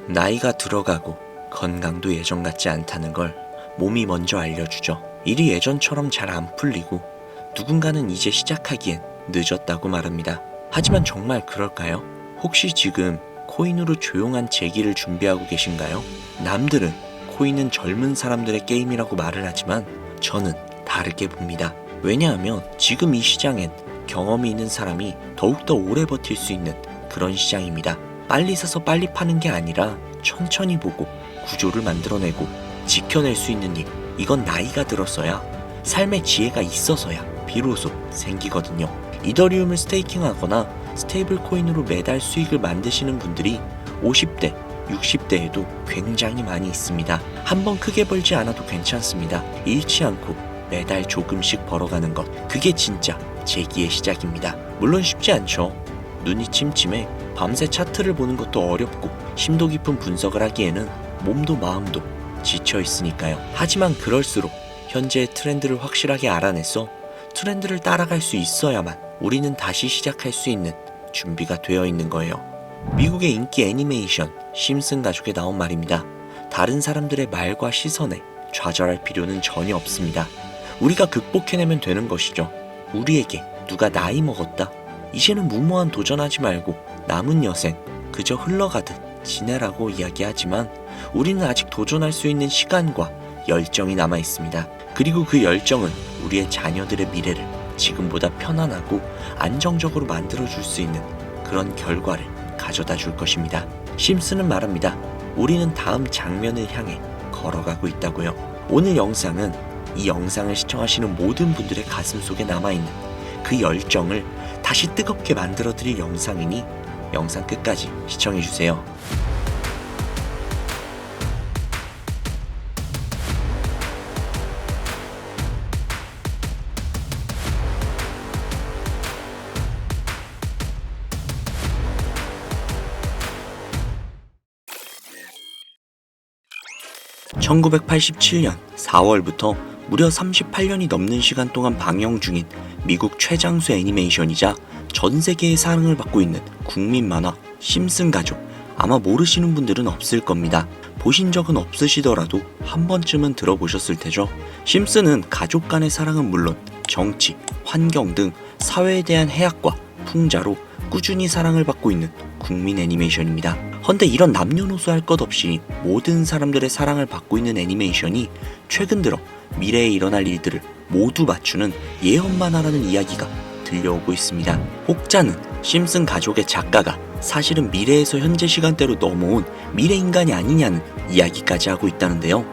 나이가 들어가고 건강도 예전 같지 않다는 걸 몸이 먼저 알려주죠. 일이 예전처럼 잘 안 풀리고 누군가는 이제 시작하기엔 늦었다고 말합니다. 하지만 정말 그럴까요? 혹시 지금 코인으로 조용한 재기를 준비하고 계신가요? 남들은 코인은 젊은 사람들의 게임이라고 말을 하지만 저는 다르게 봅니다. 왜냐하면 지금 이 시장엔 경험이 있는 사람이 더욱더 오래 버틸 수 있는 그런 시장입니다. 빨리 사서 빨리 파는 게 아니라 천천히 보고 구조를 만들어내고 지켜낼 수 있는 일, 이건 나이가 들었어야, 삶의 지혜가 있어서야 비로소 생기거든요. 이더리움을 스테이킹하거나 스테이블 코인으로 매달 수익을 만드시는 분들이 50대, 60대에도 굉장히 많이 있습니다. 한번 크게 벌지 않아도 괜찮습니다. 잃지 않고 매달 조금씩 벌어가는 것, 그게 진짜 재기의 시작입니다. 물론 쉽지 않죠. 눈이 침침해 밤새 차트를 보는 것도 어렵고 심도 깊은 분석을 하기에는 몸도 마음도 지쳐 있으니까요. 하지만 그럴수록 현재의 트렌드를 확실하게 알아내서 트렌드를 따라갈 수 있어야만 우리는 다시 시작할 수 있는 준비가 되어 있는 거예요. 미국의 인기 애니메이션 심슨 가족에 나온 말입니다. 다른 사람들의 말과 시선에 좌절할 필요는 전혀 없습니다. 우리가 극복해내면 되는 것이죠. 우리에게 누가 나이 먹었다, 이제는 무모한 도전하지 말고 남은 여생 그저 흘러가듯 지내라고 이야기하지만 우리는 아직 도전할 수 있는 시간과 열정이 남아 있습니다. 그리고 그 열정은 우리의 자녀들의 미래를 지금보다 편안하고 안정적으로 만들어줄 수 있는 그런 결과를 가져다 줄 것입니다. 심슨은 말합니다. 우리는 다음 장면을 향해 걸어가고 있다고요. 오늘 영상은 이 영상을 시청하시는 모든 분들의 가슴 속에 남아있는 그 열정을 다시 뜨겁게 만들어드릴 영상이니 영상 끝까지 시청해주세요. (1987년 4월부터) 무려 38년이 넘는 시간 동안 방영 중인 미국 최장수 애니메이션이자 전 세계의 사랑을 받고 있는 국민 만화 심슨 가족, 아마 모르시는 분들은 없을 겁니다. 보신 적은 없으시더라도 한 번쯤은 들어보셨을 테죠. 심슨은 가족 간의 사랑은 물론 정치, 환경 등 사회에 대한 해악과 풍자로 꾸준히 사랑을 받고 있는 국민 애니메이션입니다. 헌데 이런 남녀노소 할 것 없이 모든 사람들의 사랑을 받고 있는 애니메이션이 최근 들어 미래에 일어날 일들을 모두 맞추는 예언만 하라는 이야기가 들려오고 있습니다. 혹자는 심슨 가족의 작가가 사실은 미래에서 현재 시간대로 넘어온 미래인간이 아니냐는 이야기까지 하고 있다는데요.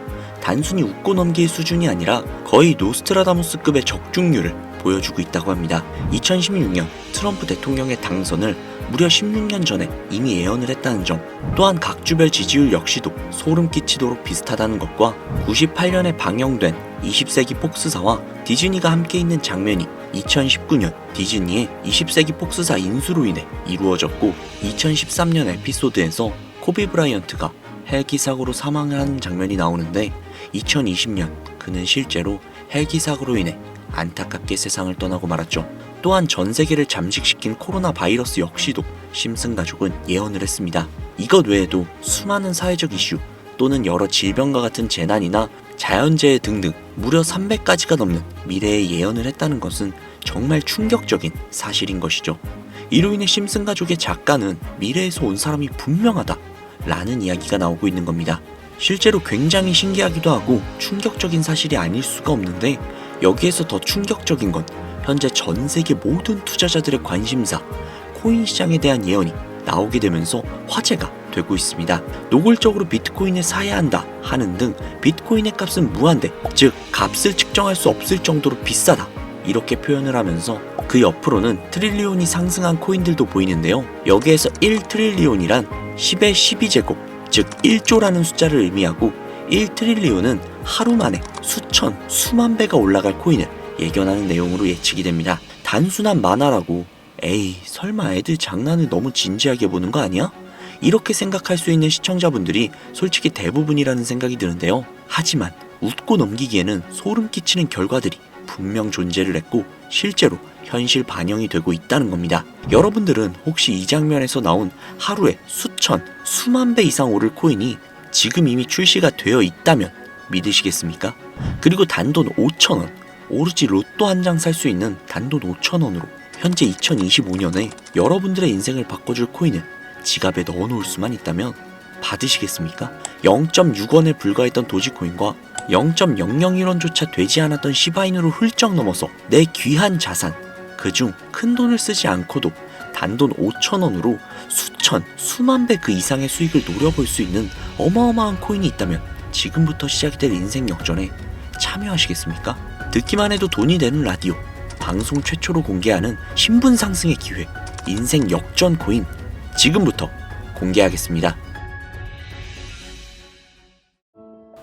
단순히 웃고 넘길 수준이 아니라 거의 노스트라다무스급의 적중률을 보여주고 있다고 합니다. 2016년 트럼프 대통령의 당선을 무려 16년 전에 이미 예언을 했다는 점, 또한 각주별 지지율 역시도 소름 끼치도록 비슷하다는 것과 98년에 방영된 20세기 폭스사와 디즈니가 함께 있는 장면이 2019년 디즈니의 20세기 폭스사 인수로 인해 이루어졌고 2013년 에피소드에서 코비 브라이언트가 헬기 사고로 사망을 하는 장면이 나오는데 2020년 그는 실제로 헬기 사고로 인해 안타깝게 세상을 떠나고 말았죠. 또한 전 세계를 잠식시킨 코로나 바이러스 역시도 심슨 가족은 예언을 했습니다. 이것 외에도 수많은 사회적 이슈 또는 여러 질병과 같은 재난이나 자연재해 등등 무려 300가지가 넘는 미래의 예언을 했다는 것은 정말 충격적인 사실인 것이죠. 이로 인해 심슨 가족의 작가는 미래에서 온 사람이 분명하다 라는 이야기가 나오고 있는 겁니다. 실제로 굉장히 신기하기도 하고 충격적인 사실이 아닐 수가 없는데, 여기에서 더 충격적인 건 현재 전 세계 모든 투자자들의 관심사 코인 시장에 대한 예언이 나오게 되면서 화제가 되고 있습니다. 노골적으로 비트코인을 사야 한다 하는 등 비트코인의 값은 무한대, 즉 값을 측정할 수 없을 정도로 비싸다 이렇게 표현을 하면서 그 옆으로는 트릴리온이 상승한 코인들도 보이는데요. 여기에서 1트릴리온이란 10의 12제곱, 즉 1조라는 숫자를 의미하고 1트릴리온은 하루 만에 수천, 수만 배가 올라갈 코인을 예견하는 내용으로 예측이 됩니다. 단순한 만화라고 에이 설마 애들 장난을 너무 진지하게 보는 거 아니야? 이렇게 생각할 수 있는 시청자분들이 솔직히 대부분이라는 생각이 드는데요. 하지만 웃고 넘기기에는 소름 끼치는 결과들이 분명 존재를 했고 실제로 현실 반영이 되고 있다는 겁니다. 여러분들은 혹시 이 장면에서 나온 하루에 수천, 수만 배 이상 오를 코인이 지금 이미 출시가 되어 있다면 믿으시겠습니까? 그리고 단돈 5,000원, 오로지 로또 한 장 살 수 있는 단돈 5,000원으로 현재 2025년에 여러분들의 인생을 바꿔줄 코인을 지갑에 넣어놓을 수만 있다면 받으시겠습니까? 0.6원에 불과했던 도지코인과 0.001원조차 되지 않았던 시바인으로 훌쩍 넘어서 내 귀한 자산, 그중 큰 돈을 쓰지 않고도 단돈 5,000원으로 수천, 수만 배 그 이상의 수익을 노려볼 수 있는 어마어마한 코인이 있다면 지금부터 시작이 될 인생 역전에 참여하시겠습니까? 듣기만 해도 돈이 되는 라디오, 방송 최초로 공개하는 신분 상승의 기회, 인생 역전 코인 지금부터 공개하겠습니다.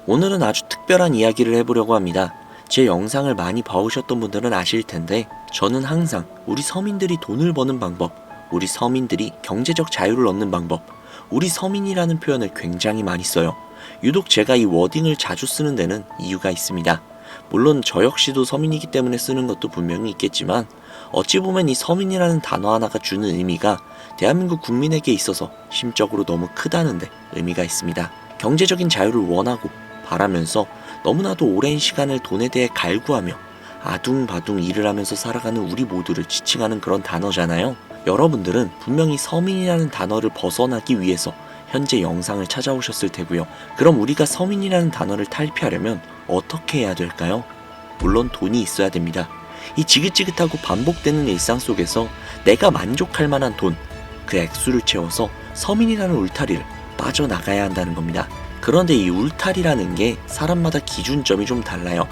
오늘은 아주 특별한 이야기를 해보려고 합니다. 제 영상을 많이 봐오셨던 분들은 아실 텐데 저는 항상 우리 서민들이 돈을 버는 방법, 우리 서민들이 경제적 자유를 얻는 방법, 우리 서민이라는 표현을 굉장히 많이 써요. 유독 제가 이 워딩을 자주 쓰는 데는 이유가 있습니다. 물론 저 역시도 서민이기 때문에 쓰는 것도 분명히 있겠지만 어찌 보면 이 서민이라는 단어 하나가 주는 의미가 대한민국 국민에게 있어서 심적으로 너무 크다는데 의미가 있습니다. 경제적인 자유를 원하고 바라면서 너무나도 오랜 시간을 돈에 대해 갈구하며 아둥바둥 일을 하면서 살아가는 우리 모두를 지칭하는 그런 단어잖아요. 여러분들은 분명히 서민이라는 단어를 벗어나기 위해서 현재 영상을 찾아오셨을 테고요. 그럼 우리가 서민이라는 단어를 탈피하려면 어떻게 해야 될까요? 물론 돈이 있어야 됩니다. 이 지긋지긋하고 반복되는 일상 속에서 내가 만족할 만한 돈, 그 액수를 채워서 서민이라는 울타리를 빠져나가야 한다는 겁니다. 그런데 이 울타리라는 게 사람마다 기준점이 좀 달라요.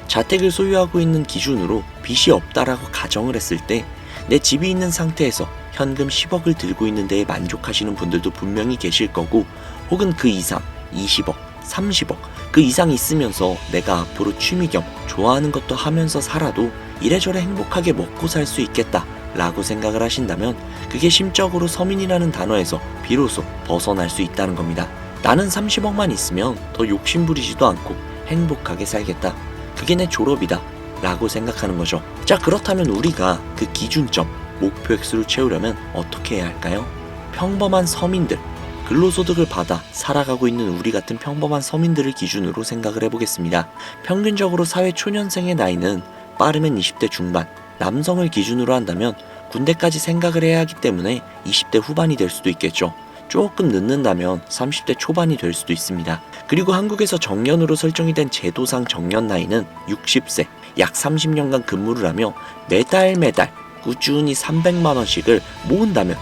자택을 소유하고 있는 기준으로 빚이 없다라고 가정을 했을 때 내 집이 있는 상태에서 현금 10억을 들고 있는 데에 만족하시는 분들도 분명히 계실 거고, 혹은 그 이상 20억, 30억 그 이상 있으면서 내가 앞으로 취미 겸 좋아하는 것도 하면서 살아도 이래저래 행복하게 먹고 살 수 있겠다 라고 생각을 하신다면 그게 심적으로 서민이라는 단어에서 비로소 벗어날 수 있다는 겁니다. 나는 30억만 있으면 더 욕심부리지도 않고 행복하게 살겠다, 그게 내 졸업이다 라고 생각하는 거죠. 자, 그렇다면 우리가 그 기준점, 목표 액수를 채우려면 어떻게 해야 할까요? 평범한 서민들, 근로소득을 받아 살아가고 있는 우리 같은 평범한 서민들을 기준으로 생각을 해보겠습니다. 평균적으로 사회 초년생의 나이는 빠르면 20대 중반, 남성을 기준으로 한다면 군대까지 생각을 해야 하기 때문에 20대 후반이 될 수도 있겠죠. 조금 늦는다면 30대 초반이 될 수도 있습니다. 그리고 한국에서 정년으로 설정이 된 제도상 정년 나이는 60세, 약 30년간 근무를 하며 매달 꾸준히 300만원씩을 모은다면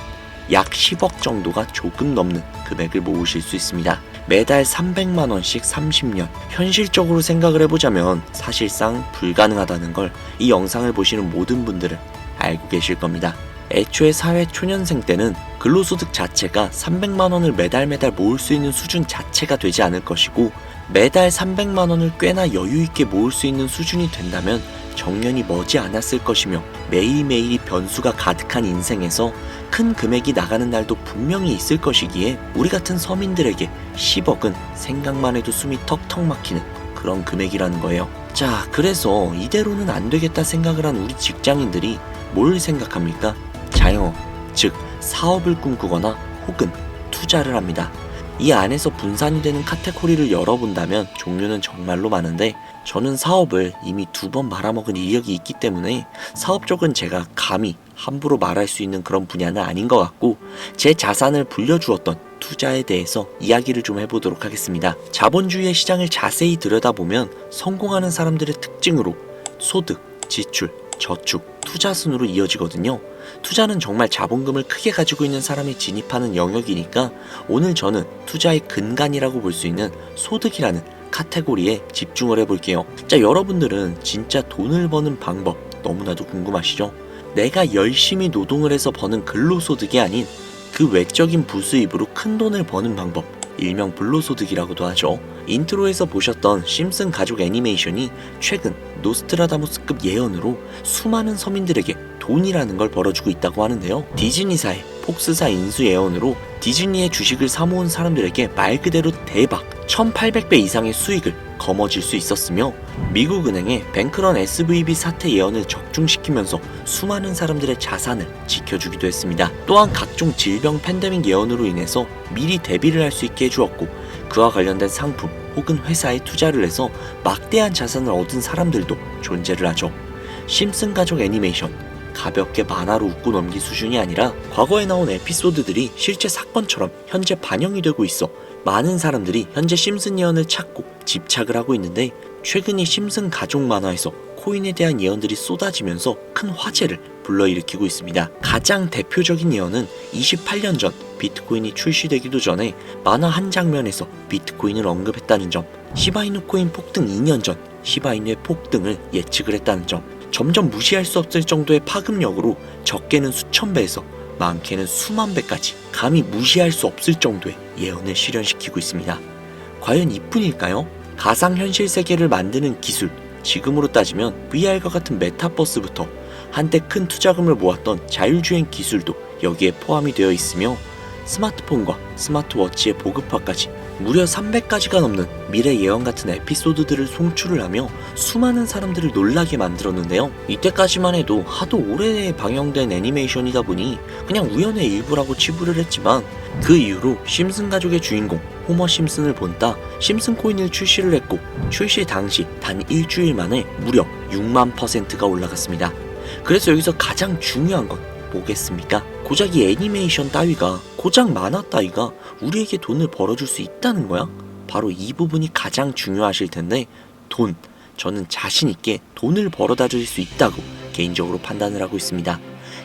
약 10억 정도가 조금 넘는 금액을 모으실 수 있습니다. 매달 300만원씩 30년. 현실적으로 생각을 해보자면 사실상 불가능하다는 걸 이 영상을 보시는 모든 분들은 알고 계실 겁니다. 애초에 사회 초년생 때는 근로소득 자체가 300만원을 매달 모을 수 있는 수준 자체가 되지 않을 것이고, 매달 300만원을 꽤나 여유있게 모을 수 있는 수준이 된다면 정년이 머지 않았을 것이며, 매일매일이 변수가 가득한 인생에서 큰 금액이 나가는 날도 분명히 있을 것이기에 우리 같은 서민들에게 10억은 생각만 해도 숨이 턱턱 막히는 그런 금액이라는 거예요. 자, 그래서 이대로는 안 되겠다 생각을 한 우리 직장인들이 뭘 생각합니까? 자영업, 즉 사업을 꿈꾸거나 혹은 투자를 합니다. 이 안에서 분산이 되는 카테고리를 열어본다면 종류는 정말로 많은데, 저는 사업을 이미 2번 말아먹은 이력이 있기 때문에 사업 쪽은 제가 감히 함부로 말할 수 있는 그런 분야는 아닌 것 같고, 제 자산을 불려주었던 투자에 대해서 이야기를 좀 해보도록 하겠습니다. 자본주의의 시장을 자세히 들여다보면 성공하는 사람들의 특징으로 소득, 지출, 저축, 투자 순으로 이어지거든요. 투자는 정말 자본금을 크게 가지고 있는 사람이 진입하는 영역이니까 오늘 저는 투자의 근간이라고 볼 수 있는 소득이라는 카테고리에 집중을 해볼게요. 자, 여러분들은 진짜 돈을 버는 방법 너무나도 궁금하시죠? 내가 열심히 노동을 해서 버는 근로소득이 아닌 그 외적인 부수입으로 큰 돈을 버는 방법, 일명 불로소득이라고도 하죠. 인트로에서 보셨던 심슨 가족 애니메이션이 최근 노스트라다무스급 예언으로 수많은 서민들에게 돈이라는 걸 벌어주고 있다고 하는데요. 디즈니사의 폭스사 인수 예언으로 디즈니의 주식을 사모은 사람들에게 말 그대로 대박, 1800배 이상의 수익을 거머쥘 수 있었으며 미국 은행의 뱅크런 SVB 사태 예언을 적중시키면서 수많은 사람들의 자산을 지켜주기도 했습니다. 또한 각종 질병 팬데믹 예언으로 인해서 미리 대비를 할 수 있게 해주었고 그와 관련된 상품 혹은 회사에 투자를 해서 막대한 자산을 얻은 사람들도 존재를 하죠. 심슨 가족 애니메이션, 가볍게 만화로 웃고 넘길 수준이 아니라 과거에 나온 에피소드들이 실제 사건처럼 현재 반영이 되고 있어 많은 사람들이 현재 심슨 예언을 찾고 집착을 하고 있는데 최근 이 심슨 가족 만화에서 코인에 대한 예언들이 쏟아지면서 큰 화제를 불러일으키고 있습니다. 가장 대표적인 예언은 28년 전 비트코인이 출시되기도 전에 만화 한 장면에서 비트코인을 언급했다는 점, 시바이누 코인 폭등 2년 전 시바이누의 폭등을 예측을 했다는 점, 점점 무시할 수 없을 정도의 파급력으로 적게는 수천 배에서 많게는 수만 배까지 감히 무시할 수 없을 정도의 예언을 실현시키고 있습니다. 과연 이뿐일까요? 가상현실 세계를 만드는 기술, 지금으로 따지면 VR과 같은 메타버스부터 한때 큰 투자금을 모았던 자율주행 기술도 여기에 포함이 되어 있으며 스마트폰과 스마트워치의 보급화까지 무려 300가지가 넘는 미래 예언 같은 에피소드들을 송출을 하며 수많은 사람들을 놀라게 만들었는데요. 이때까지만 해도 하도 오래 방영된 애니메이션이다 보니 그냥 우연의 일부라고 치부를 했지만 그 이후로 심슨 가족의 주인공 호머 심슨을 본따 심슨 코인을 출시를 했고 출시 당시 단 일주일 만에 무려 6만%가 올라갔습니다. 그래서 여기서 가장 중요한 건 뭐겠습니까? 고작 이 애니메이션 따위가, 고작 만화 따위가 우리에게 돈을 벌어줄 수 있다는 거야? 바로 이 부분이 가장 중요하실 텐데 돈, 저는 자신있게 돈을 벌어다 줄 수 있다고 개인적으로 판단을 하고 있습니다.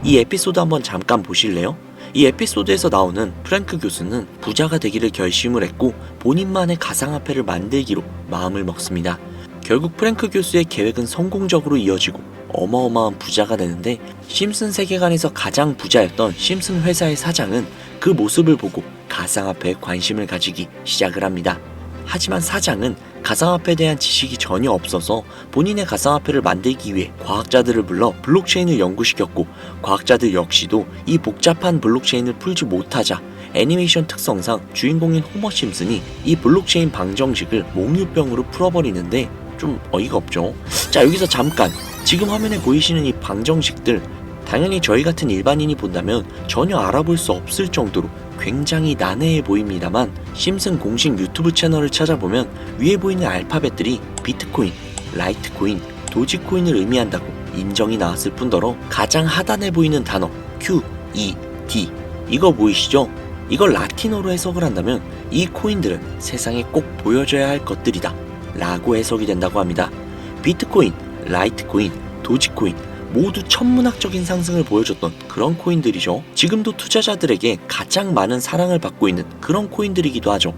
이 에피소드 한번 잠깐 보실래요? 이 에피소드에서 나오는 프랭크 교수는 부자가 되기를 결심을 했고 본인만의 가상화폐를 만들기로 마음을 먹습니다. 결국 프랭크 교수의 계획은 성공적으로 이어지고 어마어마한 부자가 되는데 심슨 세계관에서 가장 부자였던 심슨 회사의 사장은 그 모습을 보고 가상화폐에 관심을 가지기 시작을 합니다. 하지만 사장은 가상화폐에 대한 지식이 전혀 없어서 본인의 가상화폐를 만들기 위해 과학자들을 불러 블록체인을 연구시켰고 과학자들 역시도 이 복잡한 블록체인을 풀지 못하자 애니메이션 특성상 주인공인 호머 심슨이 이 블록체인 방정식을 몽유병으로 풀어버리는데 좀 어이가 없죠. 자, 여기서 잠깐 지금 화면에 보이시는 이 방정식들 당연히 저희 같은 일반인이 본다면 전혀 알아볼 수 없을 정도로 굉장히 난해해 보입니다만 심슨 공식 유튜브 채널을 찾아보면 위에 보이는 알파벳들이 비트코인, 라이트코인, 도지코인을 의미한다고 인정이 나왔을 뿐더러 가장 하단에 보이는 단어 Q, E, D 이거 보이시죠? 이걸 라틴어로 해석을 한다면 이 코인들은 세상에 꼭 보여줘야 할 것들이다 라고 해석이 된다고 합니다. 비트코인, 라이트코인, 도지코인 모두 천문학적인 상승을 보여줬던 그런 코인들이죠. 지금도 투자자들에게 가장 많은 사랑을 받고 있는 그런 코인들이기도 하죠.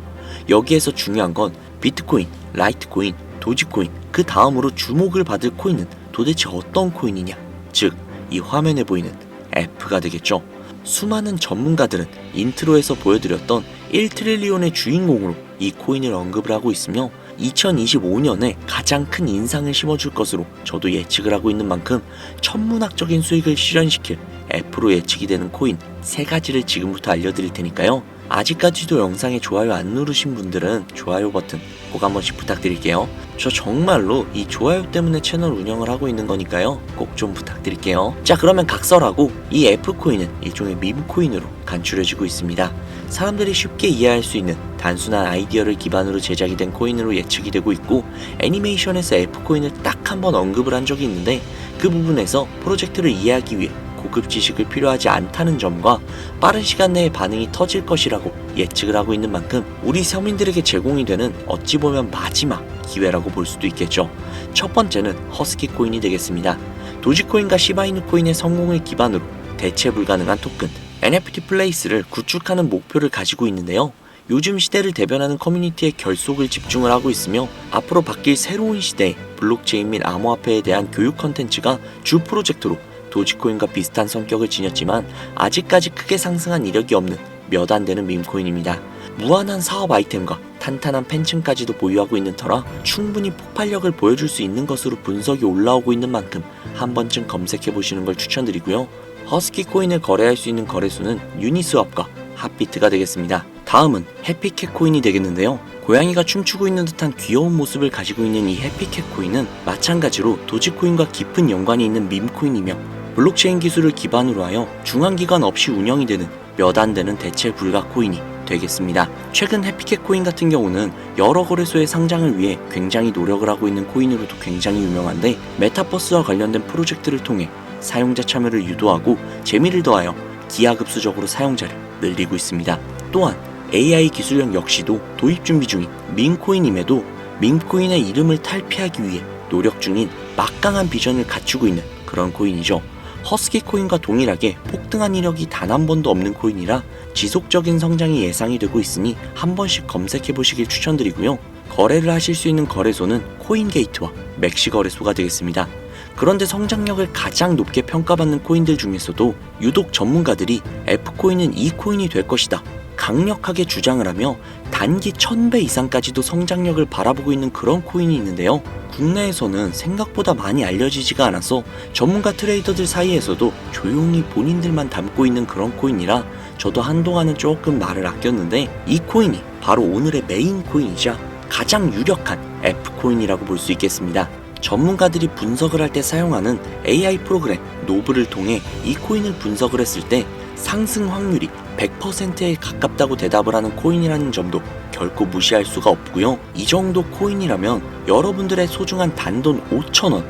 여기에서 중요한 건 비트코인, 라이트코인, 도지코인 그 다음으로 주목을 받을 코인은 도대체 어떤 코인이냐, 즉 이 화면에 보이는 F가 되겠죠. 수많은 전문가들은 인트로에서 보여드렸던 1트릴리온의 주인공으로 이 코인을 언급을 하고 있으며 2025년에 가장 큰 인상을 심어줄 것으로 저도 예측을 하고 있는 만큼 천문학적인 수익을 실현시킬 F로 예측이 되는 코인 3가지를 지금부터 알려드릴 테니까요. 아직까지도 영상에 좋아요 안 누르신 분들은 좋아요 버튼 꼭 한 번씩 부탁드릴게요. 저 정말로 이 좋아요 때문에 채널 운영을 하고 있는 거니까요. 꼭 좀 부탁드릴게요. 자, 그러면 각설하고 이 F코인은 일종의 밈코인으로 간추려지고 있습니다. 사람들이 쉽게 이해할 수 있는 단순한 아이디어를 기반으로 제작이 된 코인으로 예측이 되고 있고 애니메이션에서 F코인을 딱 한 번 언급을 한 적이 있는데 그 부분에서 프로젝트를 이해하기 위해 고급 지식을 필요하지 않다는 점과 빠른 시간 내에 반응이 터질 것이라고 예측을 하고 있는 만큼 우리 서민들에게 제공이 되는 어찌 보면 마지막 기회라고 볼 수도 있겠죠. 첫 번째는 허스키 코인이 되겠습니다. 도지코인과 시바이누 코인의 성공을 기반으로 대체 불가능한 토큰 NFT 플레이스를 구축하는 목표를 가지고 있는데요. 요즘 시대를 대변하는 커뮤니티의 결속을 집중을 하고 있으며 앞으로 바뀔 새로운 시대의 블록체인 및 암호화폐에 대한 교육 컨텐츠가 주 프로젝트로 도지코인과 비슷한 성격을 지녔지만 아직까지 크게 상승한 이력이 없는 몇 안 되는 밈코인입니다. 무한한 사업 아이템과 탄탄한 팬층까지도 보유하고 있는 터라 충분히 폭발력을 보여줄 수 있는 것으로 분석이 올라오고 있는 만큼 한 번쯤 검색해보시는 걸 추천드리고요. 허스키 코인을 거래할 수 있는 거래소는 유니스왑과 핫비트가 되겠습니다. 다음은 해피캣 코인이 되겠는데요. 고양이가 춤추고 있는 듯한 귀여운 모습을 가지고 있는 이 해피캣 코인은 마찬가지로 도지코인과 깊은 연관이 있는 밈코인이며 블록체인 기술을 기반으로 하여 중앙기관 없이 운영이 되는 몇 안 되는 대체 불가 코인이 되겠습니다. 최근 해피캣 코인 같은 경우는 여러 거래소의 상장을 위해 굉장히 노력을 하고 있는 코인으로도 굉장히 유명한데, 메타버스와 관련된 프로젝트를 통해 사용자 참여를 유도하고 재미를 더하여 기하급수적으로 사용자를 늘리고 있습니다. 또한 AI 기술력 역시도 도입 준비 중인 밈코인임에도 밈코인의 이름을 탈피하기 위해 노력 중인 막강한 비전을 갖추고 있는 그런 코인이죠. 허스키 코인과 동일하게 폭등한 이력이 단 한 번도 없는 코인이라 지속적인 성장이 예상이 되고 있으니 한 번씩 검색해 보시길 추천드리고요. 거래를 하실 수 있는 거래소는 코인게이트와 맥시 거래소가 되겠습니다. 그런데 성장력을 가장 높게 평가받는 코인들 중에서도 유독 전문가들이 F코인은 이 코인이 될 것이다 강력하게 주장을 하며 단기 1000배 이상까지도 성장력을 바라보고 있는 그런 코인이 있는데요. 국내에서는 생각보다 많이 알려지지가 않아서 전문가 트레이더들 사이에서도 조용히 본인들만 담고 있는 그런 코인이라 저도 한동안은 조금 말을 아꼈는데, 이 코인이 바로 오늘의 메인 코인이자 가장 유력한 F코인이라고 볼 수 있겠습니다. 전문가들이 분석을 할 때 사용하는 AI 프로그램 노브를 통해 이 코인을 분석을 했을 때 상승 확률이 100%에 가깝다고 대답을 하는 코인이라는 점도 결코 무시할 수가 없고요. 이 정도 코인이라면 여러분들의 소중한 단돈 5,000원,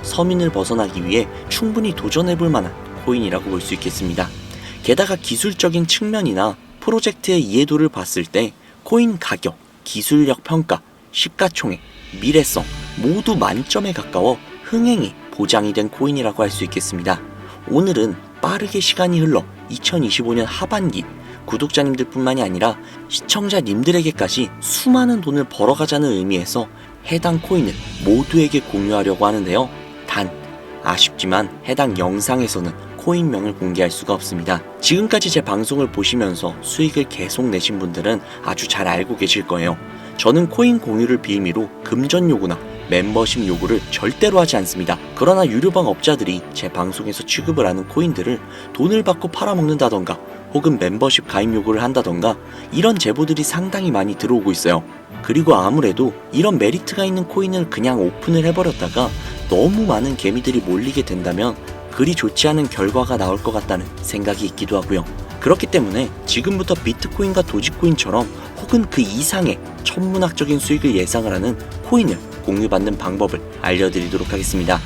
서민을 벗어나기 위해 충분히 도전해볼 만한 코인이라고 볼 수 있겠습니다. 게다가 기술적인 측면이나 프로젝트의 이해도를 봤을 때 코인 가격, 기술력 평가, 시가총액, 미래성 모두 만점에 가까워 흥행이 보장이 된 코인이라고 할 수 있겠습니다. 오늘은 빠르게 시간이 흘러 2025년 하반기 구독자님들 뿐만이 아니라 시청자님들에게까지 수많은 돈을 벌어가자는 의미에서 해당 코인을 모두에게 공유하려고 하는데요. 단 아쉽지만 해당 영상에서는 코인명을 공개할 수가 없습니다. 지금까지 제 방송을 보시면서 수익을 계속 내신 분들은 아주 잘 알고 계실 거예요. 저는 코인 공유를 빌미로 금전 요구나 멤버십 요구를 절대로 하지 않습니다. 그러나 유료방 업자들이 제 방송에서 취급을 하는 코인들을 돈을 받고 팔아먹는다던가 혹은 멤버십 가입 요구를 한다던가 이런 제보들이 상당히 많이 들어오고 있어요. 그리고 아무래도 이런 메리트가 있는 코인을 그냥 오픈을 해버렸다가 너무 많은 개미들이 몰리게 된다면 그리 좋지 않은 결과가 나올 것 같다는 생각이 있기도 하고요. 그렇기 때문에 지금부터 비트코인과 도지코인처럼 혹은 그 이상의 천문학적인 수익을 예상을 하는 코인을 공유받는 방법을 알려드리도록 하겠습니다.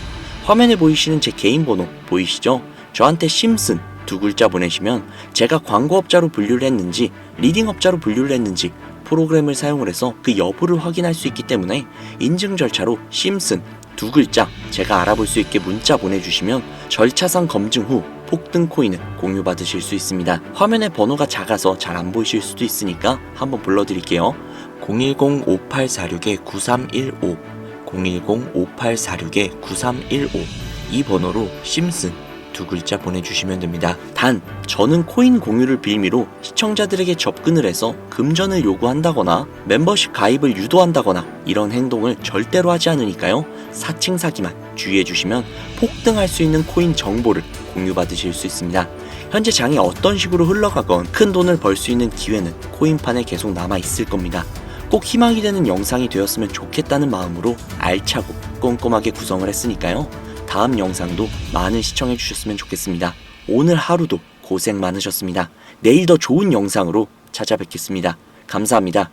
화면에 보이시는 제 개인 번호 보이시죠? 저한테 심슨 두 글자 보내시면 제가 광고업자로 분류를 했는지 리딩업자로 분류를 했는지 프로그램을 사용을 해서 그 여부를 확인할 수 있기 때문에 인증 절차로 심슨 두 글자 제가 알아볼 수 있게 문자 보내주시면 절차상 검증 후 폭등 코인을 공유받으실 수 있습니다. 화면에 번호가 작아서 잘 안 보이실 수도 있으니까 한번 불러드릴게요. 010-5846-9315 010-5846-9315 이 번호로 심슨 두 글자 보내주시면 됩니다. 단 저는 코인 공유를 빌미로 시청자들에게 접근을 해서 금전을 요구한다거나 멤버십 가입을 유도한다거나 이런 행동을 절대로 하지 않으니까요. 사칭 사기만 주의해 주시면 폭등할 수 있는 코인 정보를 공유받으실 수 있습니다. 현재 장이 어떤 식으로 흘러가건 큰 돈을 벌 수 있는 기회는 코인판에 계속 남아 있을 겁니다. 꼭 희망이 되는 영상이 되었으면 좋겠다는 마음으로 알차고 꼼꼼하게 구성을 했으니까요. 다음 영상도 많은 시청해 주셨으면 좋겠습니다. 오늘 하루도 고생 많으셨습니다. 내일 더 좋은 영상으로 찾아뵙겠습니다. 감사합니다.